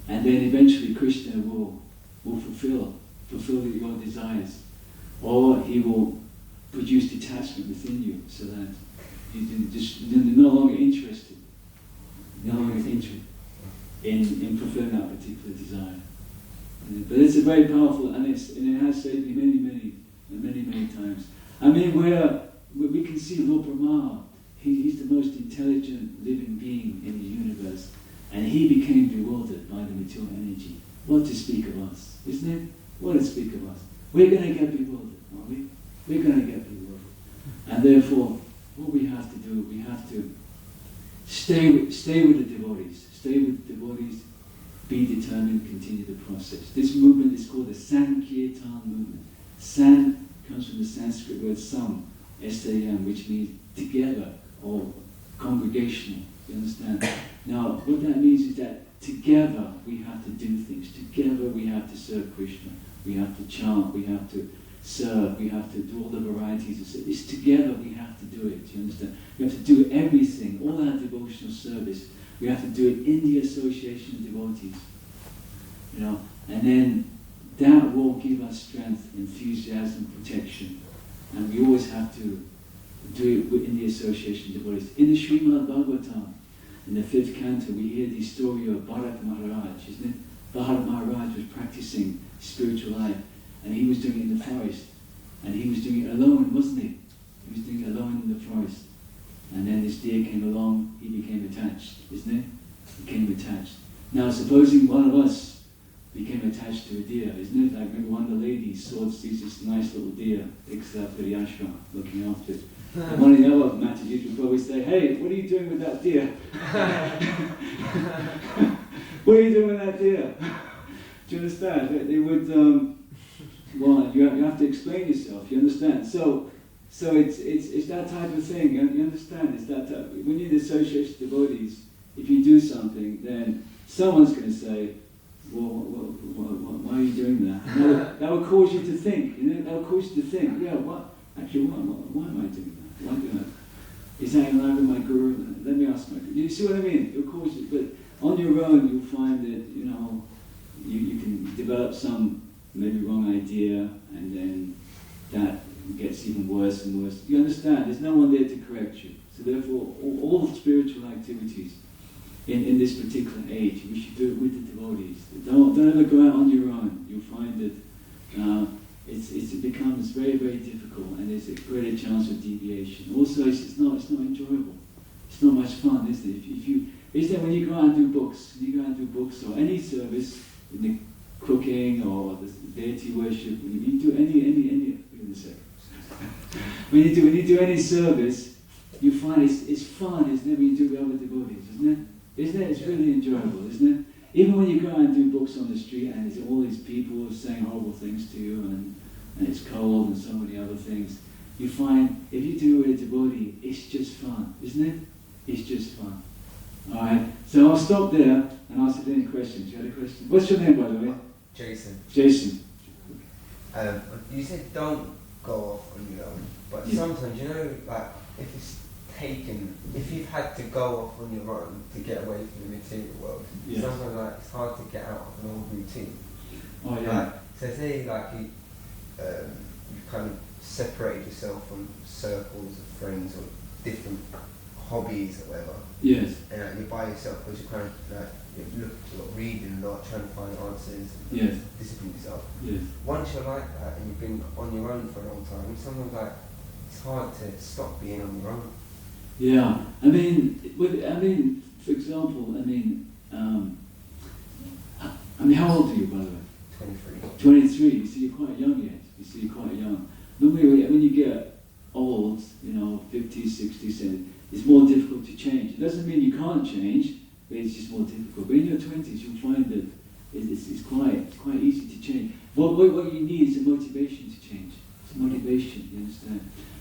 and then eventually Krishna will fulfill your desires, or he will produce detachment within you, so that you're no longer interested, in fulfilling that particular desire. But it's a very powerful, and it has saved me many times. I mean, we can see Lord Brahma. He's the most intelligent living being in the universe, and he became bewildered by the material energy. What to speak of us, isn't it? What to speak of us? We're going to get bewildered, aren't we? We're going to get bewildered. And therefore, what we have to do, we have to stay with the devotees. Stay with the devotees, be determined, continue the process. This movement is called the Sankirtan movement. San comes from the Sanskrit word sam, S-A-M, which means together or congregational. You understand? Now, what that means is that together we have to do things. Together we have to serve Krishna. We have to chant. We have to serve. We have to do all the varieties of service. It's together we have to do it. You understand? We have to do everything, all our devotional service. We have to do it in the association of devotees. You know, and then that will give us strength, enthusiasm, protection. And we always have to do it in the association of devotees. In the Srimad Bhagavatam, in the 5th canto, we hear the story of Bharat Maharaj, isn't it? Bharat Maharaj was practicing spiritual life, and he was doing it in the forest. And he was doing it alone, wasn't he? He was doing it alone in the forest. And then this deer came along, he became attached, isn't it? He became attached. Now, supposing one of us became attached to a deer, isn't it? Like, remember one of the ladies sees this nice little deer, picks it up to the ashram, looking after it. And one of the other Mataji's would probably say, "Hey, what are you doing with that deer?" "What are you doing with that deer?" Do you understand? They would, well, you have to explain yourself, you understand? So it's that type of thing, you understand? It's that type. When you're in the association of devotees, if you do something, then someone's going to say, "Well, why are you doing that?" That would cause you to think, you know? That would cause you to think, yeah, why am I doing that? Why do that? Is that in line with my guru? Let me ask my guru. You see what I mean? It'll cause you, but on your own, you'll find that, you know, you can develop some maybe wrong idea, and then that gets even worse and worse. You understand? There's no one there to correct you. So therefore, all spiritual activities in this particular age, we should do it with the devotees. Don't ever go out on your own. You'll find that it becomes very, very difficult, and there's a greater chance of deviation. Also, it's not enjoyable. It's not much fun, is it? Is that when you go out and do books, or any service, in the cooking or the deity worship, when you do any when you do any service, you find it's fun, isn't it, when you do it with other devotees, isn't it? Isn't it? It's really enjoyable, isn't it? Even when you go out and do books on the street and there's all these people saying horrible things to you, and it's cold and so many other things, you find if you do it with a devotee, it's just fun, isn't it? It's just fun. Alright, so I'll stop there and ask if there are any questions. You had a question? What's your name, by the way? Jason. Jason. You said don't go off on your own, but sometimes, you know, like, if you've had to go off on your own to get away from the material world, sometimes, like, it's hard to get out of an old routine. Oh yeah. Like, so say, like, you kind of separate yourself from circles of friends or different hobbies or whatever. Yes. And you're by yourself because you're kind of like, you look a lot, reading a lot, trying to find answers, yes, discipline yourself. Yes. Once you're like that and you've been on your own for a long time, sometimes, like, it's hard to stop being on your own. Yeah, I mean, for example, how old are you, by the way? 23. 23. You see, you're quite young yet. Normally, when you get old, you know, 50s, 60s, it's more difficult to change. It doesn't mean you can't change, but it's just more difficult. But in your 20s, you'll find that it's quite easy to change. What you need is a motivation to change. It's motivation, you understand?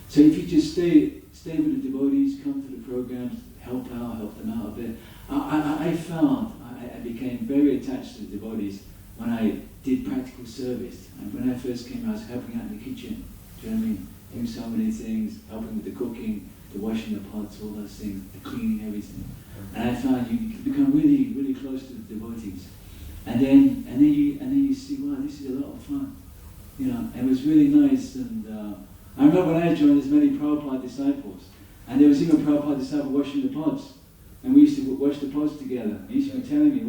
So if you just stay with the devotees, come to the programs, help them out a bit. I found I became very attached to the devotees when I did practical service. And when I first came, I was helping out in the kitchen. Do you know what I mean? Doing so many things, helping with the cooking, the washing the pots, all those things, the cleaning, everything. And I found you become really, really close to the devotees. and then you see, wow, this is a lot of fun. You know, and it was really nice. And I remember when I joined, there's many Prabhupada disciples, and there was even a Prabhupada disciple washing the pots, and we used to wash the pots together. He used to be telling me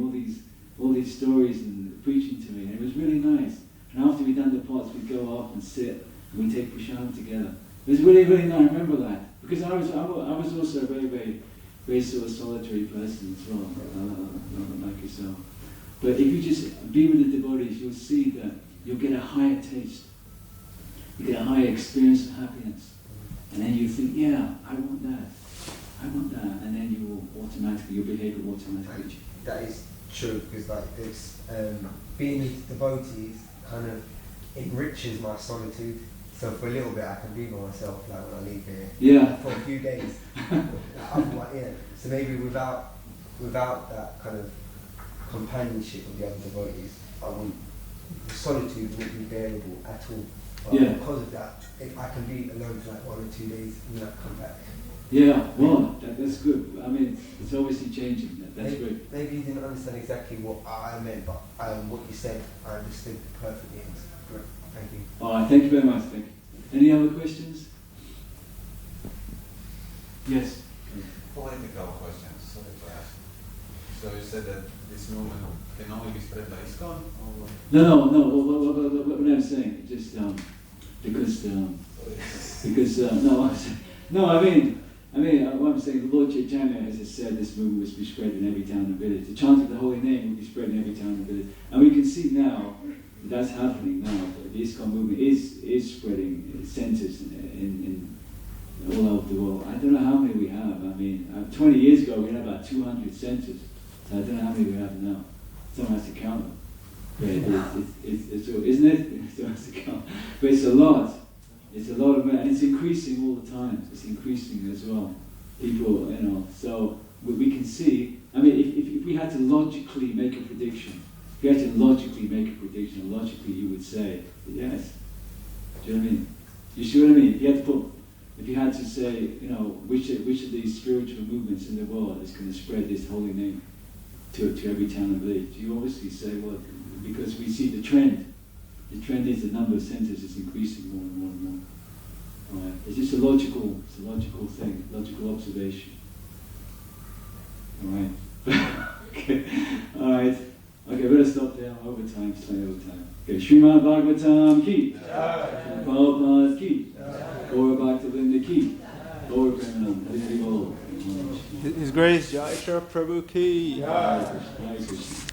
all these stories and preaching to me, and it was really nice. And after we'd done the pots, we'd go off and sit, and we'd take prashad together. It was really, really nice. I remember that, because I was also a very, very, very sort of solitary person as well, like yourself. But if you just be with the devotees, you'll see that you'll get a higher taste. You get a higher experience of happiness. And then you think, yeah, I want that. I want that. And then you will automatically, your behavior will automatically change. That is true, because like this, being with devotees kind of enriches my solitude. So for a little bit I can be by myself, like when I leave here. Yeah. For a few days. So maybe without that kind of companionship of the other devotees, the solitude wouldn't be bearable at all. But because of that, I can be alone for like 1 or 2 days and then I come back. Yeah, well, that's good. I mean, it's obviously changing. That's great. Maybe you didn't understand exactly what I meant, but what you said, I understood perfectly. It's great. Thank you. All right, thank you very much. Thank you. Any other questions? Yes. Political questions. Sorry to ask. So you said that this movement can only be spread by ISKCON? Or? No. What I'm saying, just because I mean, what I'm saying, the Lord Chaitanya, as I said, this movement was to be spread in every town and village. The chant of the holy name will be spread in every town and village. And we can see now that's happening now. The ISKCON movement is spreading centers in all over the world. I don't know how many we have. I mean, 20 years ago we had about 200 centers. So I don't know how many we have now. Someone has to count them. But it's isn't it? Someone has to count. But it's a lot. It's a lot of, and it's increasing all the time. It's increasing as well. People, you know, so we can see, I mean, if we had to logically make a prediction, logically you would say, yes. Do you know what I mean? You see what I mean? If you had to say, you know, which of these spiritual movements in the world is going to spread this holy name to every town and village, you obviously say, well, because we see the trend. The trend is the number of centers is increasing more and more and more. All right. It's just a logical thing, logical observation. All right. Okay. All right. Okay, better stop there. Overtime, slightly over time. Okay. Srimad Bhagavatam ki. Prabhupada ki. Gaura Bhaktivinoda ki. Gaura Premanam. Hari Bol. His Grace Jaitra Prabhu ki. Hare Krishna.